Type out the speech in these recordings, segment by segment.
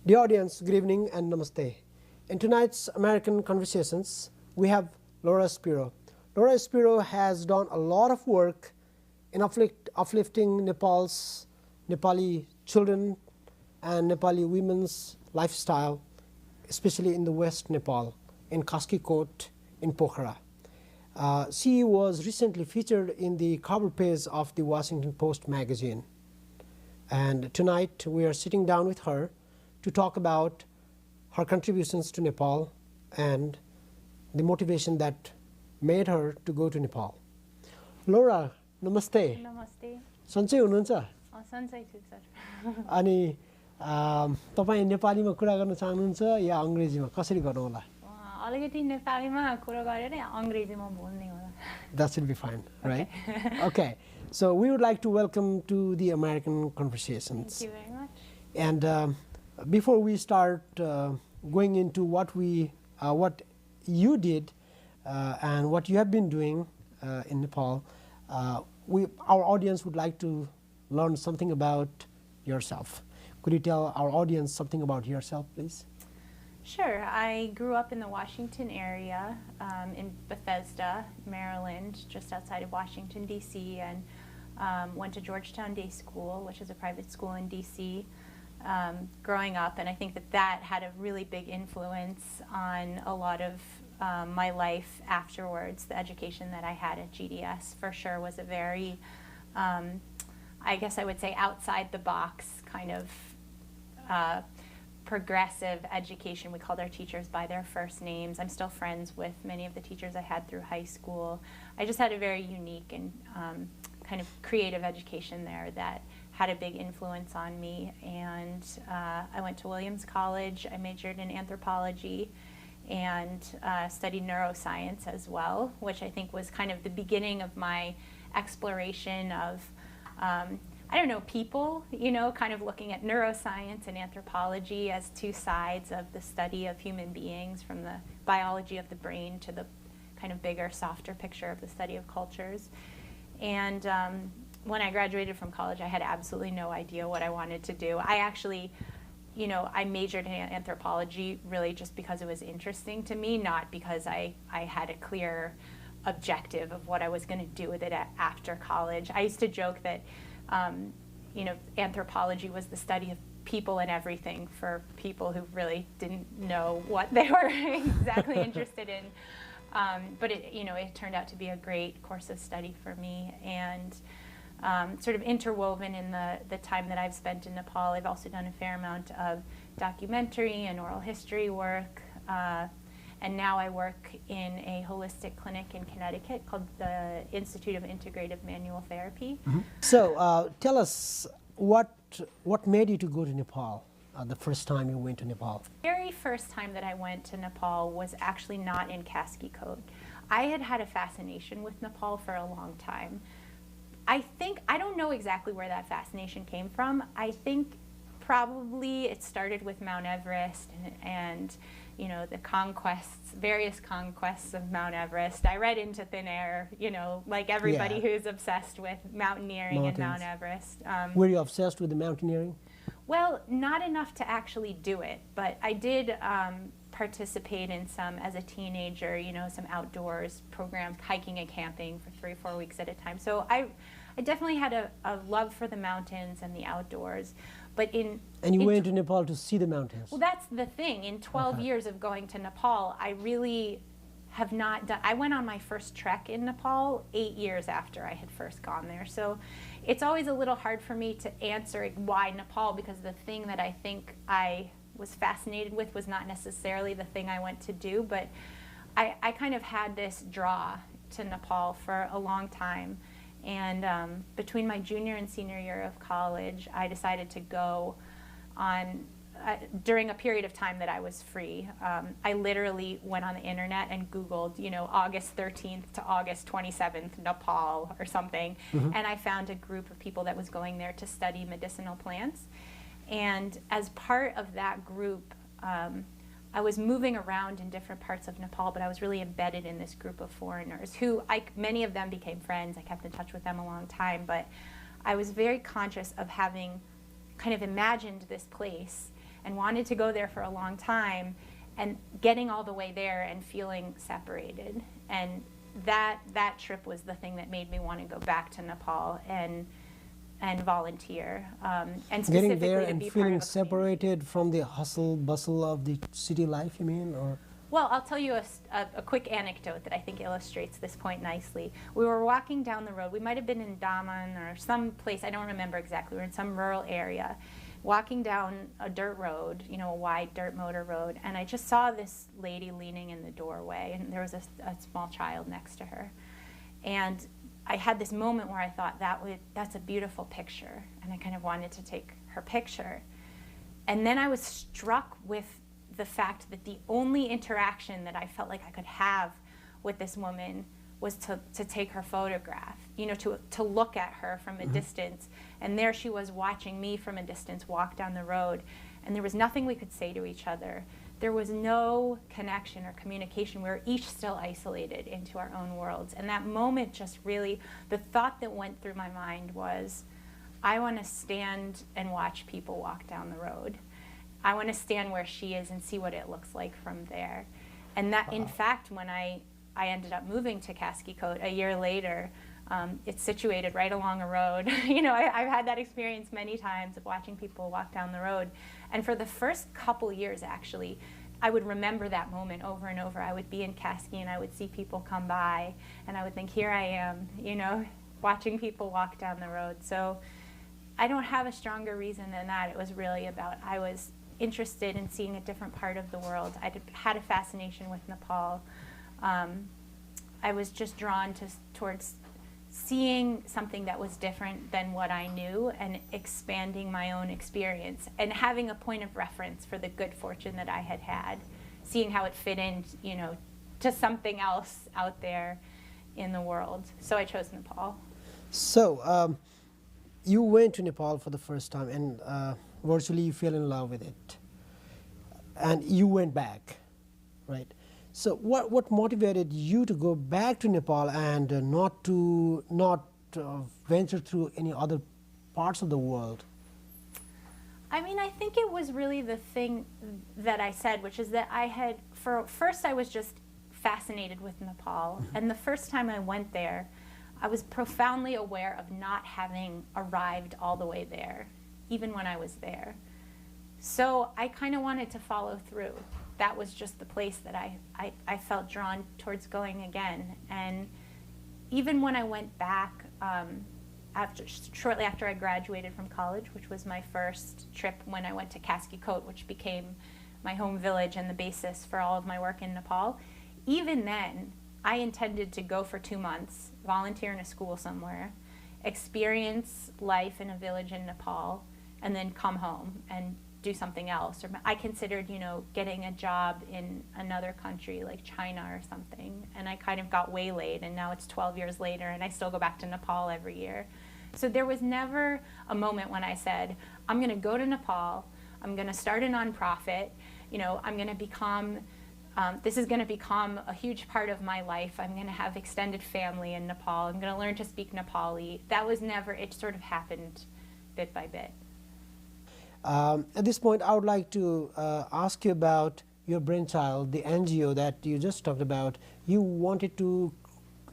Dear audience, good evening and namaste. In tonight's American Conversations, we have Laura Spero. Laura Spero has done a lot of work in uplifting Nepali children and Nepali women's lifestyle, especially in the West Nepal, in Kaskikot, in Pokhara. She was recently featured in the cover page of the Washington Post magazine. And tonight we are sitting down with her to talk about her contributions to Nepal and the motivation that made her to go to Nepal. Laura, namaste. Namaste. सन्चै हुनुहुन्छ? सन्चै छु sir. अनि तपाई नेपालीमा कुरा गर्न चाहनुहुन्छ या अंग्रेजीमा कसरी गर्नु होला? अलिकति नेपालीमा कुरा गरेर अंग्रेजीमा बोल्ने होला. That should be fine, right? Okay. So we would like to welcome to the American Conversations. Thank you very much. And before we start going into what you did and what you have been doing in Nepal, our audience would like to learn something about yourself. Could you tell our audience something about yourself, please? Sure. I grew up in the Washington area, in Bethesda, Maryland, just outside of Washington, D.C., and went to Georgetown Day School, which is a private school in D.C., growing up, and I think that had a really big influence on a lot of my life afterwards. The education that I had at GDS for sure was a very, I guess I would say, outside the box kind of progressive education. We called our teachers by their first names. I'm still friends with many of the teachers I had through high school. I just had a very unique and kind of creative education there that had a big influence on me. And I went to Williams College. I majored in anthropology and studied neuroscience as well, which I think was kind of the beginning of my exploration of I don't know, people, kind of looking at neuroscience and anthropology as two sides of the study of human beings, from the biology of the brain to the kind of bigger, softer picture of the study of cultures. And when I graduated from college, I had absolutely no idea what I wanted to do. I actually, I majored in anthropology really just because it was interesting to me, not because I had a clear objective of what I was going to do with it after college. I used to joke that anthropology was the study of people and everything for people who really didn't know what they were exactly interested in. But it turned out to be a great course of study for me, and sort of interwoven in the time that I've spent in Nepal. I've also done a fair amount of documentary and oral history work. And now I work in a holistic clinic in Connecticut called the Institute of Integrative Manual Therapy. Mm-hmm. So tell us what made you to go to Nepal the first time you went to Nepal? The very first time that I went to Nepal was actually not in Kaskikot. I had a fascination with Nepal for a long time. I don't know exactly where that fascination came from. I think probably it started with Mount Everest and the various conquests of Mount Everest. I read Into Thin Air, like everybody who's obsessed with mountaineering and Mount Everest. Were you obsessed with the mountaineering? Well, not enough to actually do it, but I did participate in some as a teenager, some outdoors programs, hiking and camping for 3 or 4 weeks at a time. So I definitely had a love for the mountains and the outdoors. But and you went to Nepal to see the mountains? Well, that's the thing. In 12 years of going to Nepal, I really have not done. I went on my first trek in Nepal 8 years after I had first gone there. So it's always a little hard for me to answer why Nepal, because the thing that I think I was fascinated with was not necessarily the thing I went to do. But I kind of had this draw to Nepal for a long time. And between my junior and senior year of college, I decided to go on, during a period of time that I was free. I literally went on the internet and Googled, August 13th to August 27th, Nepal or something. Mm-hmm. And I found a group of people that was going there to study medicinal plants. And as part of that group, I was moving around in different parts of Nepal, but I was really embedded in this group of foreigners who, many of them became friends. I kept in touch with them a long time, but I was very conscious of having kind of imagined this place and wanted to go there for a long time, and getting all the way there and feeling separated. And that trip was the thing that made me want to go back to Nepal and volunteer, and specifically Getting there to and be part feeling of a community. separated from the hustle bustle of the city life, you mean? Or Well, I'll tell you a quick anecdote that I think illustrates this point nicely. We were walking down the road. We might have been in Daman or some place, I don't remember exactly. We were in some rural area, walking down a dirt road, you know, a wide dirt motor road, and I just saw this lady leaning in the doorway, and there was a small child next to her. And I had this moment where I thought, that's a beautiful picture, and I kind of wanted to take her picture. And then I was struck with the fact that the only interaction that I felt like I could have with this woman was to take her photograph, you know, to look at her from a distance. And there she was watching me from a distance walk down the road, and there was nothing we could say to each other. There was no connection or communication. We were each still isolated into our own worlds. And that moment just really, the thought that went through my mind was, I want to stand and watch people walk down the road. I want to stand where she is and see what it looks like from there. And that, in fact, when I ended up moving to Kaskikot a year later, it's situated right along a road. You know, I've had that experience many times of watching people walk down the road. And for the first couple years, actually, I would remember that moment over and over. I would be in Kaski and I would see people come by, and I would think, here I am, you know, watching people walk down the road. So I don't have a stronger reason than that. It was really about, I was interested in seeing a different part of the world. I had a fascination with Nepal. I was just drawn towards seeing something that was different than what I knew and expanding my own experience and having a point of reference for the good fortune that I had had, seeing how it fit in, you know, to something else out there in the world. So I chose Nepal. so you went to Nepal for the first time, and virtually you fell in love with it, and you went back, right? So what motivated you to go back to Nepal and not venture through any other parts of the world? I mean, I think it was really the thing that I said, which is that first I was just fascinated with Nepal. And the first time I went there, I was profoundly aware of not having arrived all the way there, even when I was there. So I kind of wanted to follow through. That was just the place that I felt drawn towards going again. And even when I went back, shortly after I graduated from college, which was my first trip when I went to Kaskikot, which became my home village and the basis for all of my work in Nepal, even then, I intended to go for 2 months, volunteer in a school somewhere, experience life in a village in Nepal, and then come home and do something else. Or I considered, you know, getting a job in another country like China or something, and I kind of got waylaid, and now it's 12 years later and I still go back to Nepal every year. So there was never a moment when I said, I'm going to go to Nepal, I'm going to start a nonprofit, you know, I'm going to become, this is going to become a huge part of my life. I'm going to have extended family in Nepal. I'm going to learn to speak Nepali. That was never, it sort of happened bit by bit. At this point, I would like to ask you about your brainchild, the NGO that you just talked about. You wanted to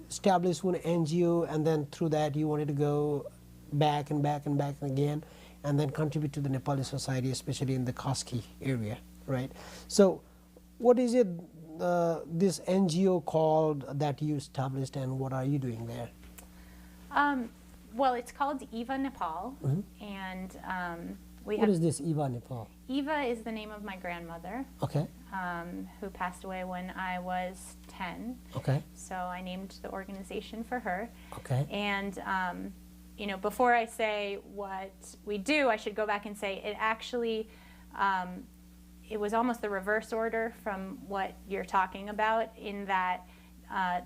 establish one NGO, and then through that you wanted to go back and back and back again, and then contribute to the Nepali society, especially in the Kaski area, right? So what is it, this NGO called that you established, and what are you doing there? Well, it's called EVA Nepal, and what is this EVA Nepal? EVA is the name of my grandmother, Okay. who passed away when I was 10. Okay. So I named the organization for her. Okay. And you know, before I say what we do, I should go back and say it actually, it was almost the reverse order from what you're talking about, in that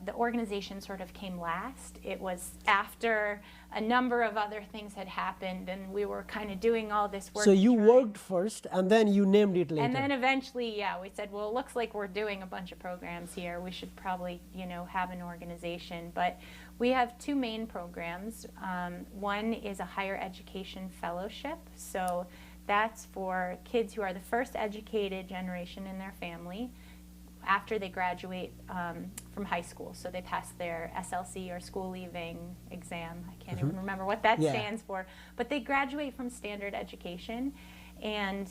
the organization sort of came last. It was after a number of other things had happened, and we were kind of doing all this work. So you worked first, and then you named it later. And then eventually, yeah, we said, well, it looks like we're doing a bunch of programs here. We should probably, you know, have an organization. But we have 2 main programs. One is a higher education fellowship. So That's for kids who are the first educated generation in their family after they graduate from high school. So they pass their SLC or school leaving exam. I can't even remember what that stands for. But they graduate from standard education. And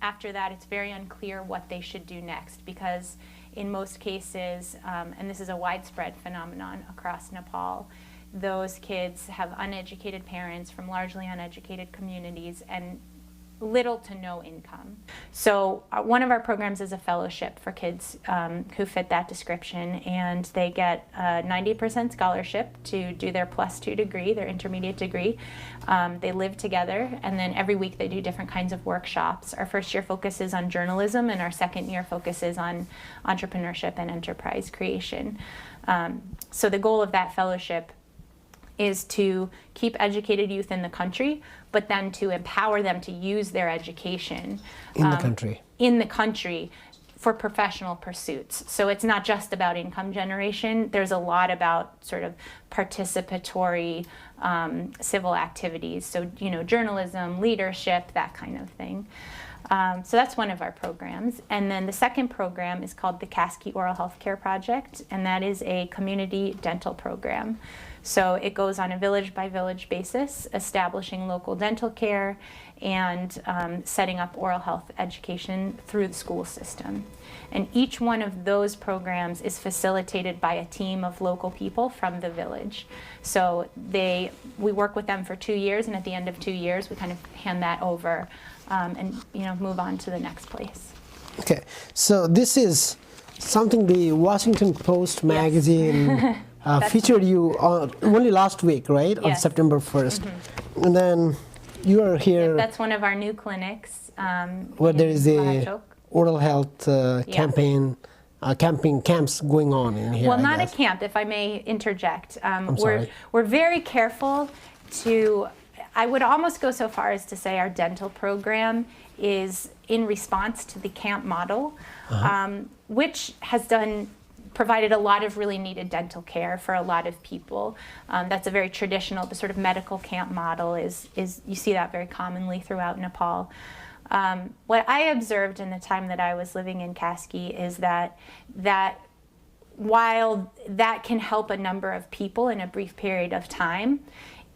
after that, it's very unclear what they should do next, because in most cases, and this is a widespread phenomenon across Nepal, those kids have uneducated parents from largely uneducated communities and little to no income. So one of our programs is a fellowship for kids who fit that description, and they get a 90% scholarship to do their +2 degree, their intermediate degree. They live together, and then every week they do different kinds of workshops. Our first year focuses on journalism, and our second year focuses on entrepreneurship and enterprise creation. So the goal of that fellowship is to keep educated youth in the country, but then to empower them to use their education in the country for professional pursuits. So it's not just about income generation. There's a lot about sort of participatory civil activities. So, journalism, leadership, that kind of thing. So that's one of our programs. And then the second program is called the Kasky Oral Health Care Project, and that is a community dental program. So it goes on a village-by-village basis, establishing local dental care and setting up oral health education through the school system. And each one of those programs is facilitated by a team of local people from the village. So we work with them for 2 years, and at the end of 2 years, we kind of hand that over and move on to the next place. Okay, so this is something the Washington Post magazine featured you only last week, right? On September 1st. And then you are here. That's one of our new clinics. Where there is a oral health campaign, camps going on in here. Well, not a camp, if I may interject. We're very careful to, I would almost go so far as to say our dental program is in response to the camp model, which has provided a lot of really needed dental care for a lot of people. That's a very traditional, the sort of medical camp model is you see that very commonly throughout Nepal. What I observed in the time that I was living in Kasky is that while that can help a number of people in a brief period of time,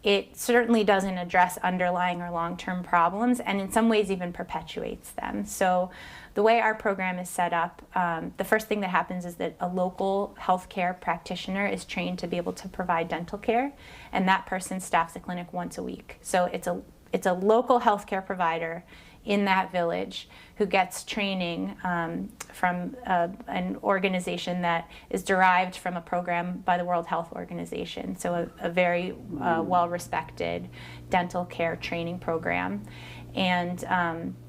it certainly doesn't address underlying or long-term problems, and in some ways even perpetuates them. So the way our program is set up, the first thing that happens is that a local healthcare practitioner is trained to be able to provide dental care, and that person staffs the clinic once a week. So it's a local healthcare provider in that village who gets training from an organization that is derived from a program by the World Health Organization, so a very well-respected dental care training program. And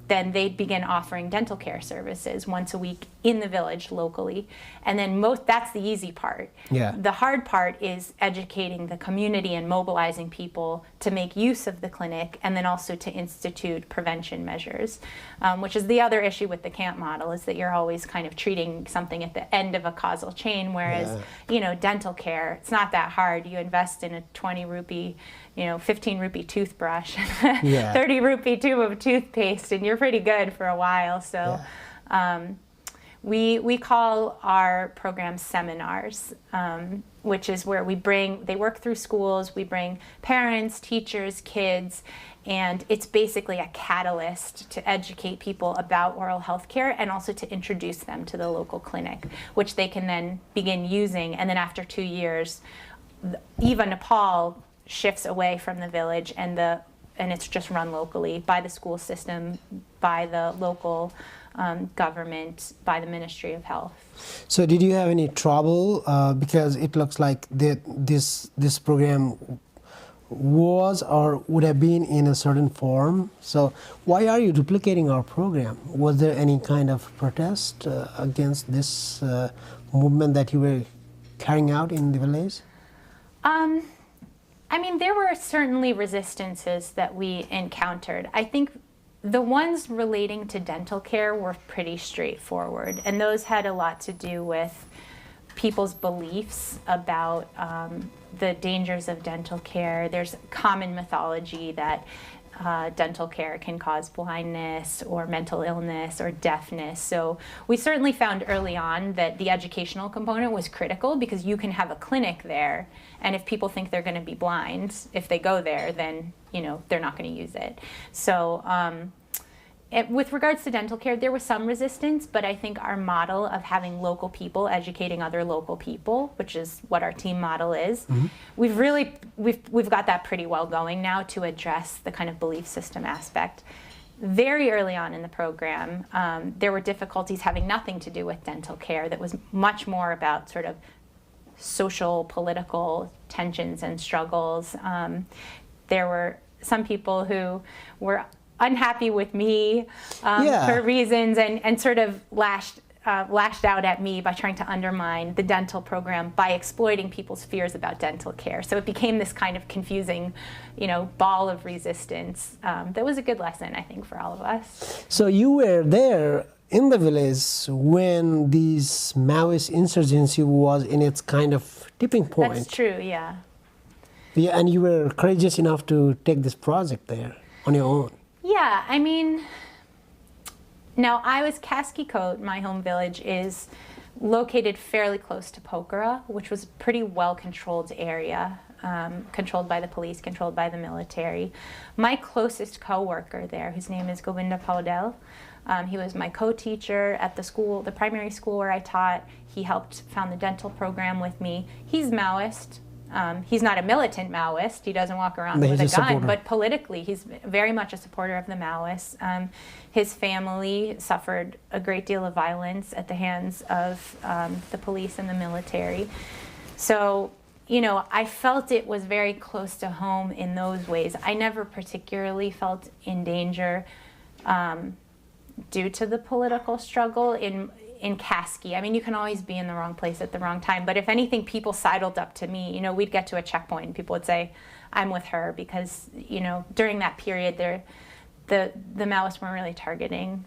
then they begin offering dental care services once a week in the village locally. And then that's the easy part. Yeah. The hard part is educating the community and mobilizing people to make use of the clinic, and then also to institute prevention measures, which is the other issue with the camp model, is that you're always kind of treating something at the end of a causal chain, whereas dental care, it's not that hard. You invest in a 20 rupee 15 rupee toothbrush, 30 rupee tube of toothpaste, and you're pretty good for a while. So we call our program seminars, which is where they work through schools, we bring parents, teachers, kids, and it's basically a catalyst to educate people about oral health care and also to introduce them to the local clinic, which they can then begin using. And then after 2 years, EVA Nepal shifts away from the village, and it's just run locally by the school system, by the local government, by the Ministry of Health. So did you have any trouble because it looks like this program was or would have been in a certain form? So why are you duplicating our program? Was there any kind of protest against this movement that you were carrying out in the village? I mean, there were certainly resistances that we encountered. I think the ones relating to dental care were pretty straightforward, and those had a lot to do with people's beliefs about the dangers of dental care. There's common mythology that dental care can cause blindness or mental illness or deafness. So we certainly found early on that the educational component was critical, because you can have a clinic there, and if people think they're going to be blind, if they go there, then they're not going to use it. So with regards to dental care, there was some resistance, but I think our model of having local people educating other local people, which is what our team model is, we've got that pretty well going now to address the kind of belief system aspect. Very early on in the program, there were difficulties having nothing to do with dental care that was much more about sort of social, political tensions and struggles. There were some people who were unhappy with me for reasons, and sort of lashed out at me by trying to undermine the dental program by exploiting people's fears about dental care. So it became this kind of confusing, ball of resistance. That was a good lesson, I think, for all of us. So you were there in the village when this Maoist insurgency was in its kind of tipping point. That's true, yeah. Yeah, and you were courageous enough to take this project there on your own. Yeah, I mean, now Kaskikot, my home village, is located fairly close to Pokhara, which was a pretty well-controlled area, controlled by the police, controlled by the military. My closest co-worker there, whose name is Govinda Paudel, he was my co-teacher at the school, the primary school where I taught. He helped found the dental program with me. He's Maoist. He's not a militant Maoist. He doesn't walk around with a gun, but politically, he's very much a supporter of the Maoists. His family suffered a great deal of violence at the hands of the police and the military. So, I felt it was very close to home in those ways. I never particularly felt in danger due to the political struggle in Kaski. I mean, you can always be in the wrong place at the wrong time, but if anything, people sidled up to me. We'd get to a checkpoint and people would say, I'm with her, because, during that period, the Maoists weren't really targeting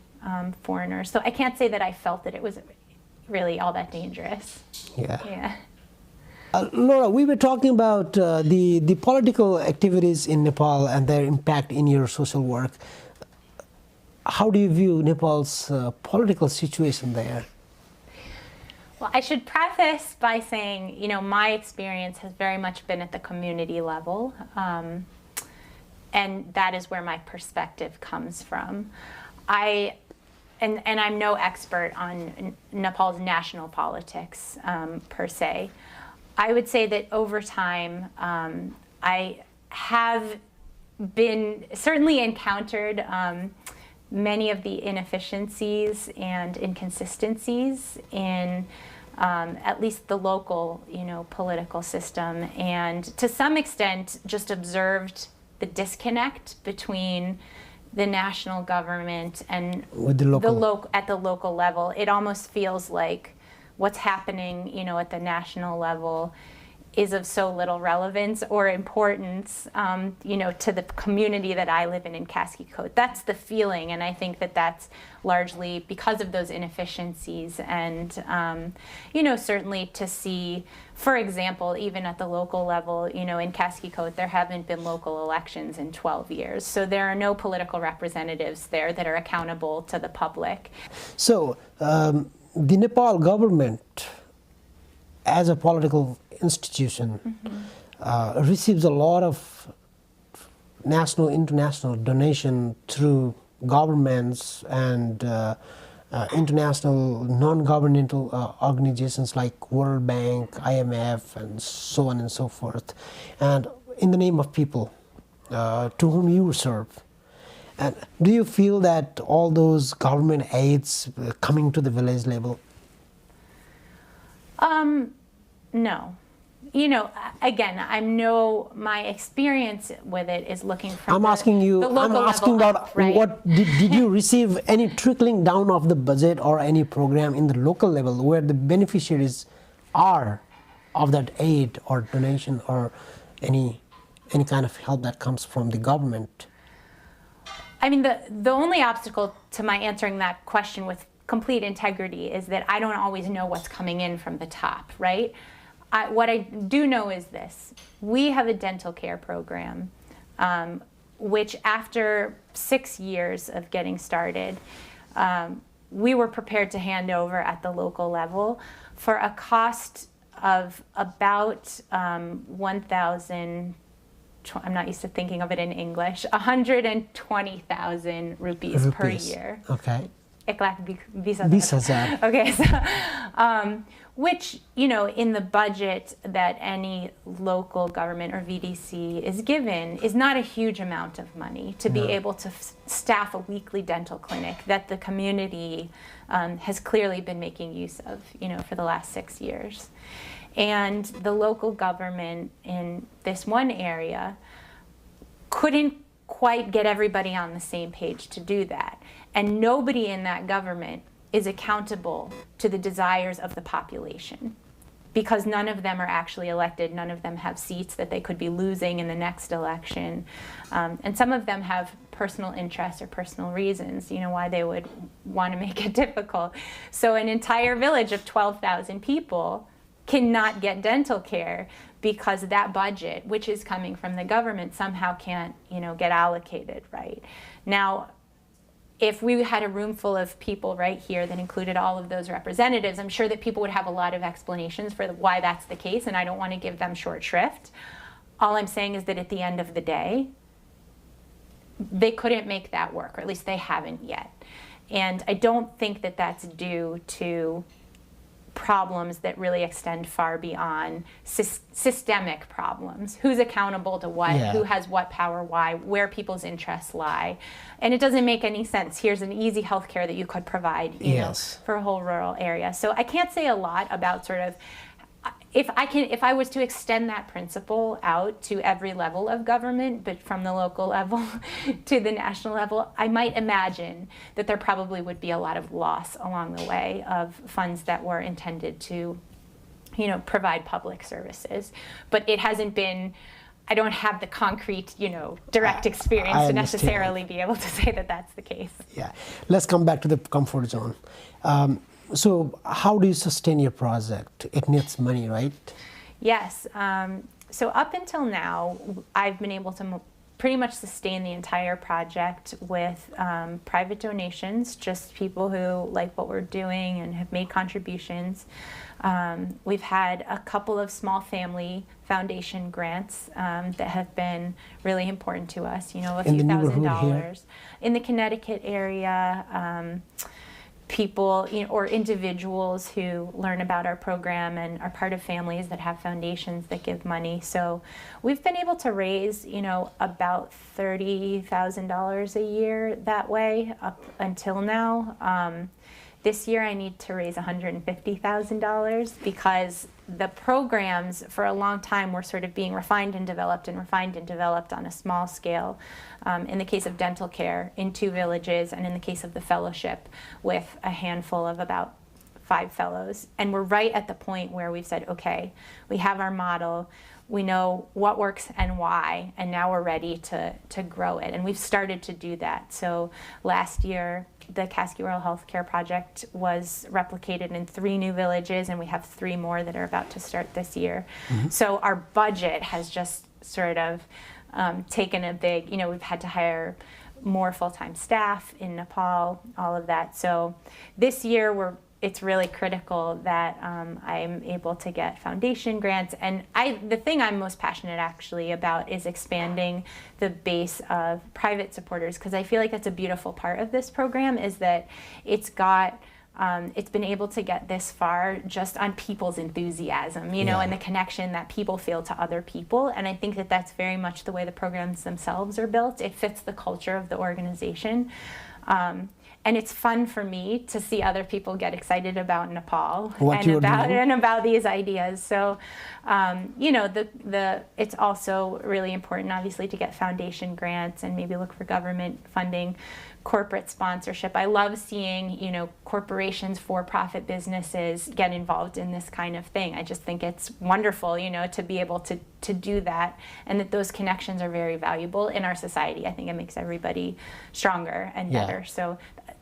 foreigners. So I can't say that I felt that it was really all that dangerous. Yeah. Laura, we were talking about the political activities in Nepal and their impact in your social work. How do you view Nepal's political situation there? Well, I should preface by saying, my experience has very much been at the community level, and that is where my perspective comes from. And I'm no expert on Nepal's national politics per se. I would say that over time, I have certainly encountered many of the inefficiencies and inconsistencies in at least the local, political system, and to some extent just observed the disconnect between the national government and with the at the local level. It almost feels like what's happening, at the national level is of so little relevance or importance, to the community that I live in Kaskikot. That's the feeling, and I think that that's largely because of those inefficiencies. And, certainly to see, for example, even at the local level, in Kaskikot, there haven't been local elections in 12 years. So there are no political representatives there that are accountable to the public. So the Nepal government, as a political institution, receives a lot of national, international donation through governments and international non-governmental organizations like World Bank, IMF, and so on and so forth, and in the name of people to whom you serve. And do you feel that all those government aids coming to the village level? No. Again, my experience with it is looking from I'm asking about right? what did you receive any trickling down of the budget or any program in the local level where the beneficiaries are of that aid or donation or any kind of help that comes from the government? I mean, the only obstacle to my answering that question with complete integrity is that I don't always know what's coming in from the top, right? What I do know is this: we have a dental care program which after 6 years of getting started, we were prepared to hand over at the local level for a cost of about 1,000, I'm not used to thinking of it in English, 120,000 rupees per year. Okay. 20,000. Okay, so, which, you know, in the budget that any local government or VDC is given is not a huge amount of money to be able to staff a weekly dental clinic that the community has clearly been making use of, you know, for the last 6 years. And the local government in this one area couldn't quite get everybody on the same page to do that. And nobody in that government is accountable to the desires of the population, because none of them are actually elected, none of them have seats that they could be losing in the next election. And some of them have personal interests or personal reasons, you know, why they would want to make it difficult. So an entire village of 12,000 people cannot get dental care because that budget, which is coming from the government, somehow can't, you know, get allocated right. Now, if we had a room full of people right here that included all of those representatives, I'm sure that people would have a lot of explanations for why that's the case, and I don't want to give them short shrift. All I'm saying is that at the end of the day, they couldn't make that work, or at least they haven't yet. And I don't think that that's due to problems that really extend far beyond systemic problems. Who's accountable to what, who has what power, why, where people's interests lie. And it doesn't make any sense. Here's an easy healthcare that you could provide, you know, for a whole rural area. So I can't say a lot about sort of, if I was to extend that principle out to every level of government, but from the local level to the national level, I might imagine that there probably would be a lot of loss along the way of funds that were intended to, you know, provide public services. But it hasn't been, I don't have the concrete, you know, direct experience to necessarily be able to say that that's the case. Yeah. Let's come back to the comfort zone. So how do you sustain your project? It needs money, right? Yes. So up until now, I've been able to pretty much sustain the entire project with private donations, just people who like what we're doing and have made contributions. We've had a couple of small family foundation grants that have been really important to us, you know, a few $1,000s. In the Connecticut area, people, you know, or individuals who learn about our program and are part of families that have foundations that give money. So we've been able to raise, you know, about $30,000 a year that way up until now. This year I need to raise $150,000 because the programs for a long time were sort of being refined and developed on a small scale. In the case of dental care, in 2 villages, and in the case of the fellowship with a handful of about 5 fellows. And we're right at the point where we've said, okay, we have our model, we know what works and why, and now we're ready to grow it. And we've started to do that. So last year, the Caskie Rural Healthcare Project was replicated in 3 new villages, and we have 3 more that are about to start this year. So our budget has just sort of taken a big, you know, we've had to hire more full-time staff in Nepal, all of that. So this year it's really critical that I'm able to get foundation grants. And the thing I'm most passionate actually about is expanding the base of private supporters, because I feel like that's a beautiful part of this program, is that it's been able to get this far just on people's enthusiasm, you know, and the connection that people feel to other people. And I think that that's very much the way the programs themselves are built. It fits the culture of the organization. And it's fun for me to see other people get excited about Nepal and about these ideas. So, you know, it's also really important, obviously, to get foundation grants and maybe look for government funding, corporate sponsorship. I love seeing, you know, corporations, for-profit businesses get involved in this kind of thing. I just think it's wonderful, you know, to be able to do that, and that those connections are very valuable in our society. I think it makes everybody stronger and better. So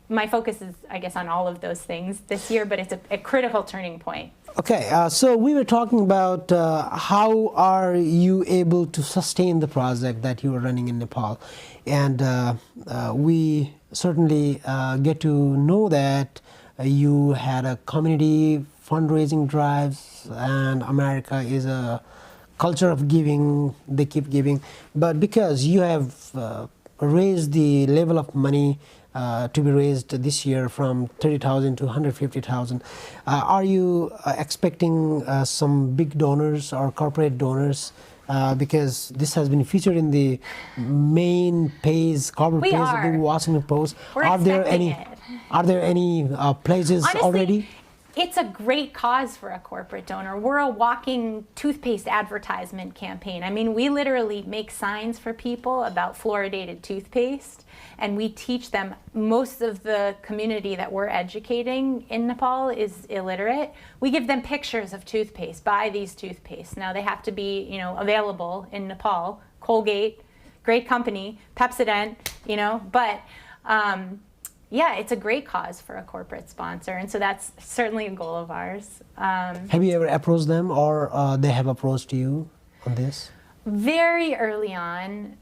my focus is, I guess, on all of those things this year, but it's a critical turning point. Okay, so we were talking about how are you able to sustain the project that you are running in Nepal, and we certainly get to know that you had a community fundraising drives, and America is a culture of giving. They keep giving, but because you have raised the level of money to be raised this year from 30,000 to 150,000. Are you expecting some big donors or corporate donors? Because this has been featured in the main corporate page of the Washington Post. Are there any pledges Honestly, already? It's a great cause for a corporate donor. We're a walking toothpaste advertisement campaign. I mean, we literally make signs for people about fluoridated toothpaste, and we teach them. Most of the community that we're educating in Nepal is illiterate. We give them pictures of toothpaste. Buy these toothpaste. Now they have to be, available in Nepal. Colgate, great company. Pepsodent, but. Yeah, it's a great cause for a corporate sponsor, and so that's certainly a goal of ours. Have you ever approached them, or they have approached you on this? Very early on,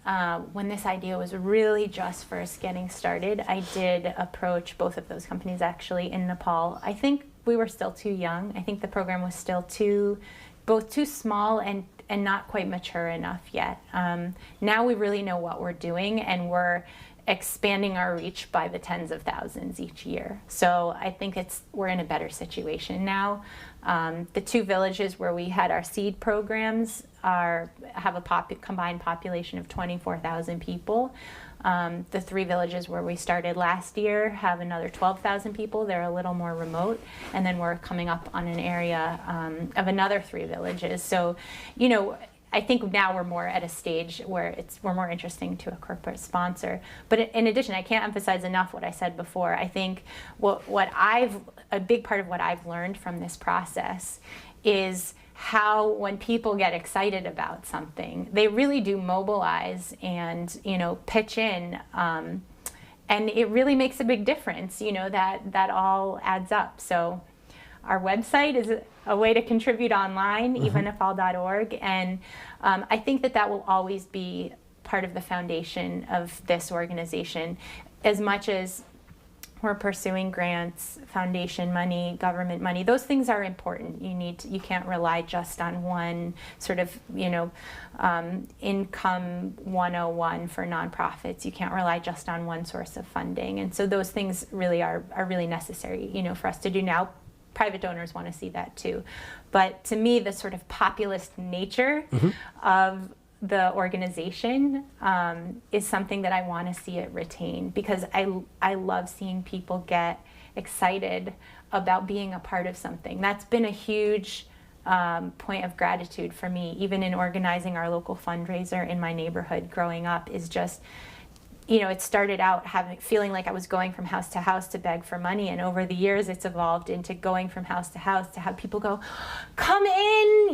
when this idea was really just first getting started, I did approach both of those companies actually in Nepal. I think we were still too young. I think the program was still both too small and not quite mature enough yet. Now we really know what we're doing, and we're expanding our reach by the tens of thousands each year. So I think we're in a better situation now. The two villages where we had our seed programs have a combined population of 24,000 people. The three villages where we started last year have another 12,000 people. They're a little more remote. And then we're coming up on an area of another three villages. So, I think now we're more at a stage where we're more interesting to a corporate sponsor. But in addition, I can't emphasize enough what I said before. I think a big part of what I've learned from this process is how when people get excited about something, they really do mobilize and pitch in, and it really makes a big difference. That all adds up. So our website is a way to contribute online, evanepal.org, and I think that will always be part of the foundation of this organization. As much as we're pursuing grants, foundation money, government money, those things are important. You can't rely just on one sort of, income 101 for nonprofits. You can't rely just on one source of funding. And so those things really are really necessary, for us to do now. Private donors want to see that too. But to me, the sort of populist nature of the organization is something that I want to see it retain, because I love seeing people get excited about being a part of something. That's been a huge point of gratitude for me, even in organizing our local fundraiser in my neighborhood growing up, is just, it started out feeling like I was going from house to house to beg for money, and over the years it's evolved into going from house to house to have people go, come in,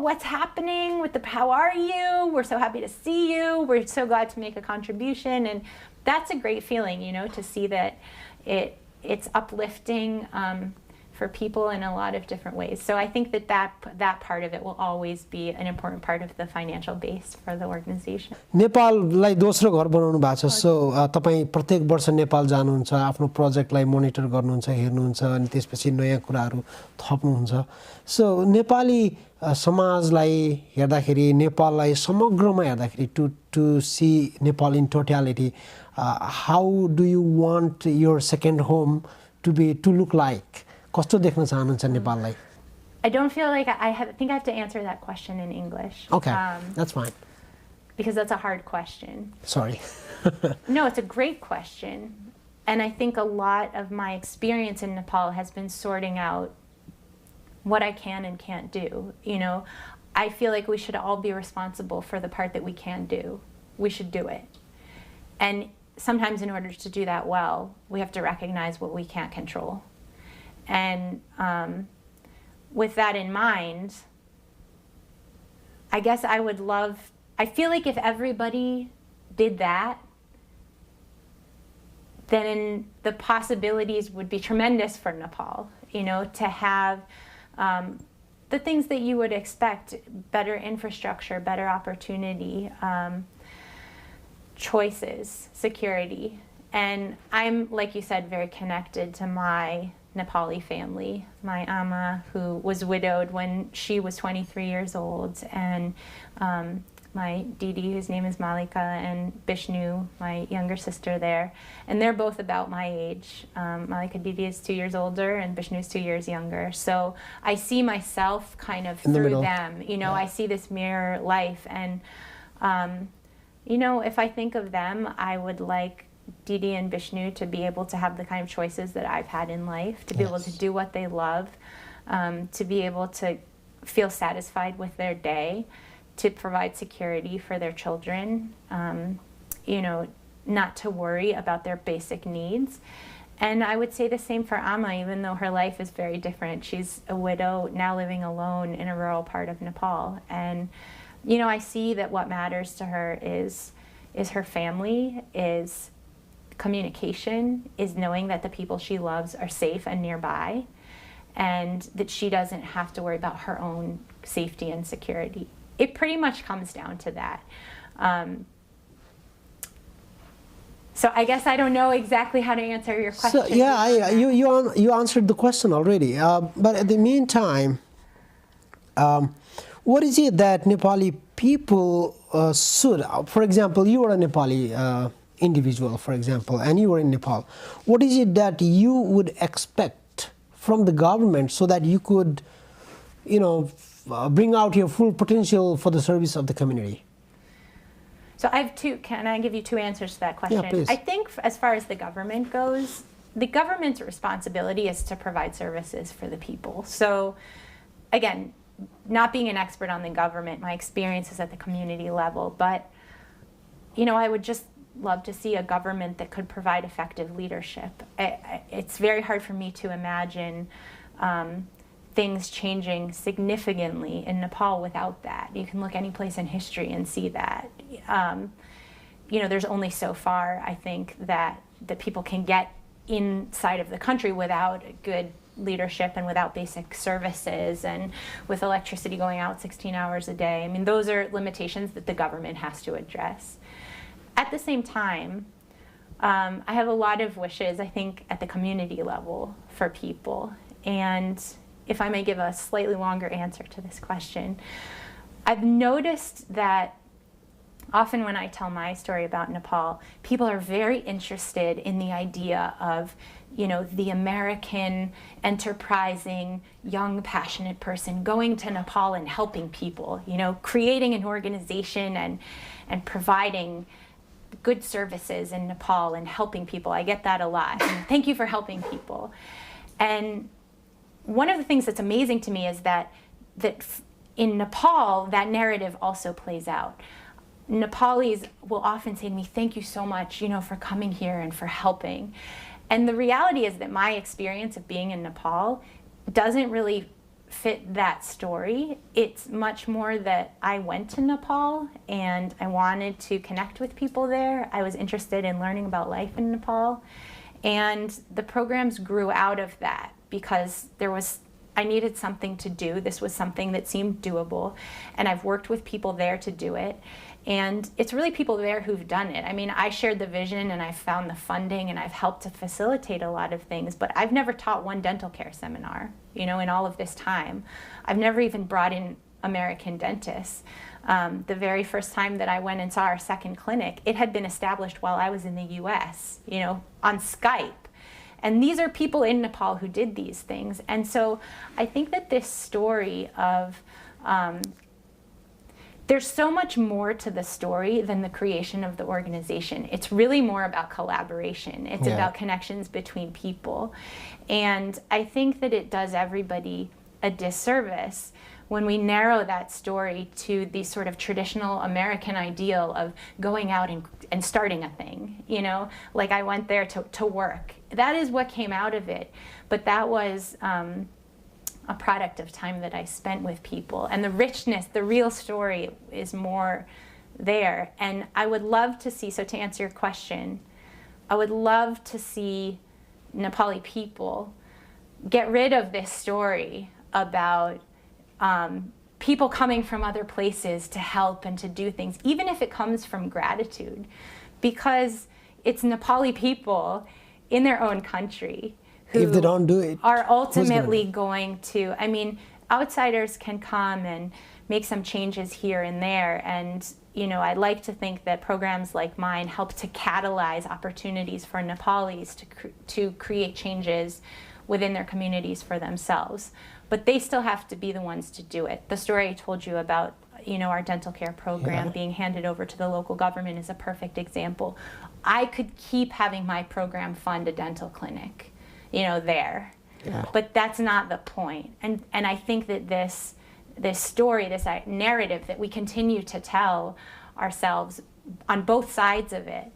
what's happening how are you? We're so happy to see you. We're so glad to make a contribution. And that's a great feeling, to see that it's uplifting for people in a lot of different ways. So I think that part of it will always be an important part of the financial base for the organization. नेपाललाई दोस्रो घर बनाउनु भएको छ, सो तपाईँ प्रत्येक वर्ष नेपाल जानुहुन्छ, आफ्नो प्रोजेक्टलाई मोनिटर गर्नुहुन्छ, हेर्नुहुन्छ, अनि त्यसपछि नयाँ कुराहरू थप्नुहुन्छ. सो नेपाली समाजलाई हेर्दाखेरि, नेपाललाई समग्रमा हेर्दाखेरि, to see Nepal in totality, how do you want your second home to look like? कस्तो देख्न चाहनुहुन्छ नेपाललाई? I don't feel like I think I have to answer that question in English. Okay, that's fine. Because that's a hard question. Sorry. No, it's a great question. And I think a lot of my experience in Nepal has been sorting out what I can and can't do. I feel like we should all be responsible for the part that we can do. We should do it. And sometimes in order to do that well, we have to recognize what we can't control. And with that in mind, I guess I feel like if everybody did that, then the possibilities would be tremendous for Nepal, to have the things that you would expect: better infrastructure, better opportunity, choices, security. And I'm, like you said, very connected to my Nepali family. My ama, who was widowed when she was 23 years old, and my Didi, whose name is Malika, and Bishnu, my younger sister there. And they're both about my age. Malika Didi is 2 years older, and Bishnu is 2 years younger. So I see myself kind of through them. I see this mirror life. And, if I think of them, I would like Didi and Bishnu to be able to have the kind of choices that I've had in life, to be able to do what they love, to be able to feel satisfied with their day, to provide security for their children, not to worry about their basic needs. And I would say the same for Amma, even though her life is very different. She's a widow, now living alone in a rural part of Nepal. And, I see that what matters to her is her family, is communication, is knowing that the people she loves are safe and nearby, and that she doesn't have to worry about her own safety and security. It pretty much comes down to that. So I guess I don't know exactly how to answer your question. So, you answered the question already. But at the meantime, what is it that Nepali people should, for example, you are a Nepali individual, for example, and you are in Nepal. What is it that you would expect from the government so that you could, bring out your full potential for the service of the community? So can I give you two answers to that question? Yeah, please. I think as far as the government goes, the government's responsibility is to provide services for the people. So again, not being an expert on the government, my experience is at the community level, but I would just love to see a government that could provide effective leadership. It's very hard for me to imagine things changing significantly in Nepal without that. You can look any place in history and see that. There's only so far, I think, that people can get inside of the country without good leadership and without basic services, and with electricity going out 16 hours a day. I mean, those are limitations that the government has to address. At the same time, I have a lot of wishes, I think, at the community level for people. And if I may give a slightly longer answer to this question, I've noticed that often when I tell my story about Nepal, people are very interested in the idea of, the American enterprising, young, passionate person going to Nepal and helping people, creating an organization and providing good services in Nepal and helping people. I get that a lot. And thank you for helping people. And one of the things that's amazing to me is that in Nepal, that narrative also plays out. Nepalis will often say to me, thank you so much, for coming here and for helping. And the reality is that my experience of being in Nepal doesn't really fit that story. It's much more that I went to Nepal and I wanted to connect with people there. I was interested in learning about life in Nepal. And the programs grew out of that because I needed something to do. This was something that seemed doable. And I've worked with people there to do it. And it's really people there who've done it. I mean, I shared the vision and I've found the funding and I've helped to facilitate a lot of things, but I've never taught one dental care seminar, in all of this time. I've never even brought in American dentists. The very first time that I went and saw our second clinic, it had been established while I was in the US, on Skype. And these are people in Nepal who did these things. And so I think that this story of there's so much more to the story than the creation of the organization. It's really more about collaboration. It's about connections between people. And I think that it does everybody a disservice when we narrow that story to the sort of traditional American ideal of going out and starting a thing, like I went there to work. That is what came out of it. But that was a product of time that I spent with people. And the richness, the real story is more there. And I would love to see, so to answer your question, I would love to see Nepali people get rid of this story about people coming from other places to help and to do things, even if it comes from gratitude, because it's Nepali people in their own country who, if they don't do it, are ultimately going to, I mean, outsiders can come and make some changes here and there, and you know, I'd like to think that programs like mine help to catalyze opportunities for Nepalis to create changes within their communities for themselves. But they still have to be the ones to do it. The story I told you about, you know, our dental care program being handed over to the local government is a perfect example. I could keep having my program fund a dental clinic, you know, there. Yeah. But that's not the point. And I think that this story, this narrative that we continue to tell ourselves on both sides of it,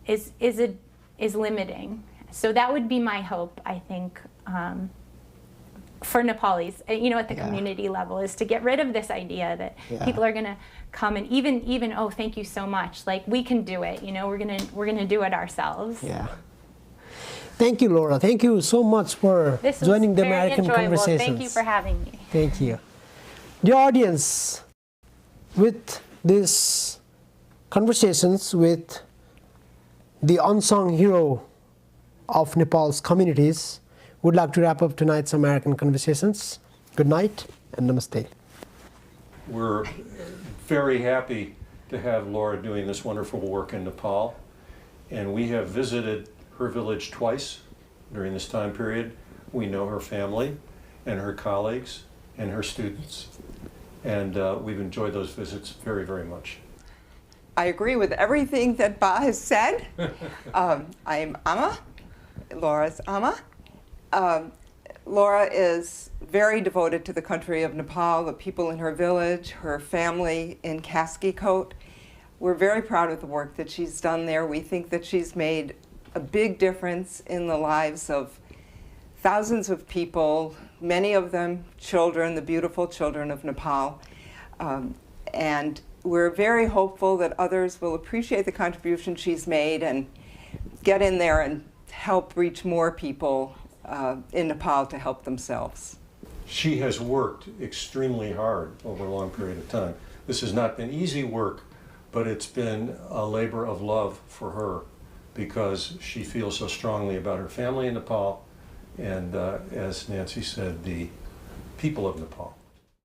is limiting. So that would be my hope, I think, for Nepalis, you know, at the community level, is to get rid of this idea that people are going to come and even oh, thank you so much, like we can do it, you know, we're gonna do it ourselves. Yeah. Thank you, Laura. Thank you so much for joining the American Conversations. Thank you for having me. Thank you. Dear audience, with these conversations with the unsung hero of Nepal's communities, would like to wrap up tonight's American Conversations. Good night and namaste. We're very happy to have Laura doing this wonderful work in Nepal, and we have visited her village twice during this time period. We know her family and her colleagues and her students, and we've enjoyed those visits very, very much. I agree with everything that Ba has said. I'm Amma, Laura's Amma. Laura is very devoted to the country of Nepal, the people in her village, her family in Kaskikot. We're very proud of the work that she's done there. We think that she's made a big difference in the lives of thousands of people, many of them children, the beautiful children of Nepal. And we're very hopeful that others will appreciate the contribution she's made and get in there and help reach more people in Nepal to help themselves. She has worked extremely hard over a long period of time. This has not been easy work, but it's been a labor of love for her because she feels so strongly about her family in Nepal and, as Nancy said, the people of Nepal.